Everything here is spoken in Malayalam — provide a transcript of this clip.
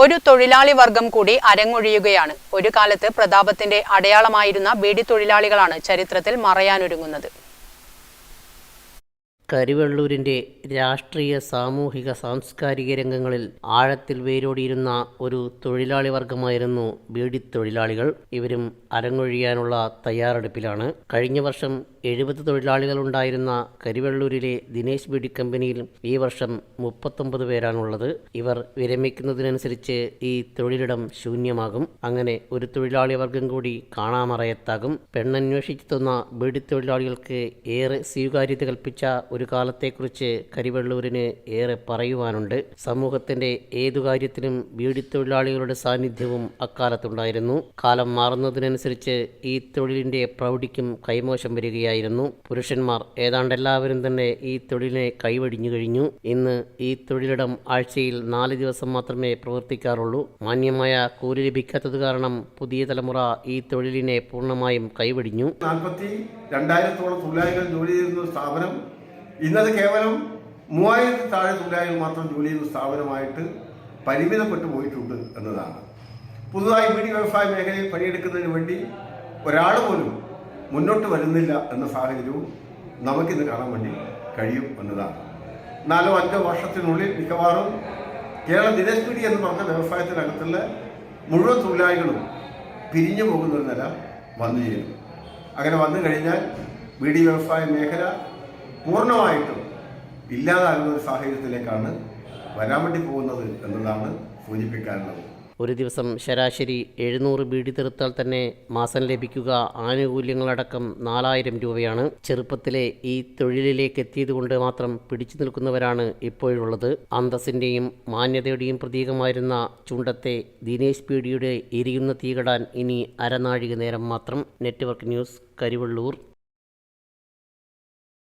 ഒരു തൊഴിലാളി വർഗം കൂടി അരങ്ങൊഴിയുകയാണ്. ഒരു കാലത്ത് പ്രതാപത്തിന്റെ അടയാളമായിരുന്ന ബീഡി തൊഴിലാളികളാണ് ചരിത്രത്തിൽ മറയാനൊരുങ്ങുന്നത്. കരിവെള്ളൂരിൻ്റെ രാഷ്ട്രീയ, സാമൂഹിക, സാംസ്കാരിക രംഗങ്ങളിൽ ആഴത്തിൽ വേരോടിയിരുന്ന ഒരു തൊഴിലാളി വർഗമായിരുന്നു ബീഡി തൊഴിലാളികൾ. ഇവരും അരങ്ങൊഴിയാനുള്ള തയ്യാറെടുപ്പിലാണ്. കഴിഞ്ഞ വർഷം 70 തൊഴിലാളികളുണ്ടായിരുന്ന കരിവെള്ളൂരിലെ ദിനേശ് ബീഡി കമ്പനിയിൽ ഈ വർഷം 39 പേരാണുള്ളത്. ഇവർ വിരമിക്കുന്നതിനനുസരിച്ച് ഈ തൊഴിലിടം ശൂന്യമാകും. അങ്ങനെ ഒരു തൊഴിലാളി വർഗം കൂടി കാണാമറയത്താകും. പെണ്ണന്വേഷിച്ചെത്തുന്ന ബീഡി തൊഴിലാളികൾക്ക് ഏറെ സ്വീകാര്യത കൽപ്പിച്ച ഒരു കാലത്തെക്കുറിച്ച് കരിവെള്ളൂരിന് ഏറെ പറയുവാനുണ്ട്. സമൂഹത്തിന്റെ ഏതു കാര്യത്തിലും ബീഡി തൊഴിലാളികളുടെ സാന്നിധ്യവും അക്കാലത്തുണ്ടായിരുന്നു. കാലം മാറുന്നതിനനുസരിച്ച് ഈ തൊഴിലിന്റെ പ്രൗഢിക്കും കൈമോശം വരികയായിരുന്നു. പുരുഷന്മാർ ഏതാണ്ടെല്ലാവരും തന്നെ ഈ തൊഴിലിനെ കൈവടിഞ്ഞു കഴിഞ്ഞു. ഇന്ന് ഈ തൊഴിലിടം ആഴ്ചയിൽ 4 ദിവസം മാത്രമേ പ്രവർത്തിക്കാറുള്ളൂ. മാന്യമായ കൂലി ലഭിക്കാത്തത് കാരണം പുതിയ തലമുറ ഈ തൊഴിലിനെ പൂർണ്ണമായും കൈവടിഞ്ഞു. 42,000 തൊഴിലാളികൾ ജോലി ചെയ്യുന്ന സ്ഥാപനം ഇന്നത് കേവലം 3000 താഴെ തൊഴിലാളികൾ മാത്രം ജോലി ചെയ്യുന്ന സ്ഥാപനമായിട്ട് പരിമിതപ്പെട്ടു പോയിട്ടുണ്ട് എന്നതാണ്. പുതുതായി ബീഡി വ്യവസായ മേഖലയിൽ പണിയെടുക്കുന്നതിന് വേണ്ടി ഒരാൾ പോലും മുന്നോട്ട് വരുന്നില്ല എന്ന സാഹചര്യവും നമുക്കിന്ന് കാണാൻ വേണ്ടി കഴിയും എന്നതാണ്. 4-5 വർഷത്തിനുള്ളിൽ മിക്കവാറും കേരള ദിനേശ് ബീഡി എന്ന് പറഞ്ഞ വ്യവസായത്തിനകത്തുള്ള മുഴുവൻ തൊഴിലാളികളും പിരിഞ്ഞു പോകുന്ന ഒരു നില വന്നു ചേരും. അങ്ങനെ വന്നു കഴിഞ്ഞാൽ ബീഡി വ്യവസായ മേഖല പൂർണ്ണമായിട്ടും ഇല്ലാതാകുന്ന ഒരു സാഹചര്യത്തിലേക്കാണ് വരാൻ വേണ്ടി പോകുന്നത് എന്നതാണ് സൂചിപ്പിക്കാനുള്ളത്. ഒരു ദിവസം ശരാശരി 700 ബീഡി തീർത്താൽ തന്നെ മാസം ലഭിക്കുക ആനുകൂല്യങ്ങളടക്കം 4000 രൂപയാണ്. ചെറുപ്പത്തിലെ ഈ തൊഴിലിലേക്ക് എത്തിയതുകൊണ്ട് മാത്രം പിടിച്ചു നിൽക്കുന്നവരാണ് ഇപ്പോഴുള്ളത്. അന്തസ്സിൻ്റെയും മാന്യതയുടെയും പ്രതീകമായിരുന്ന ചുണ്ടത്തെ ദിനേശ് ബീഡിയുടെ എരിയുന്ന തീകടാൻ ഇനി അരനാഴിക നേരം മാത്രം. Network news, Karivellur.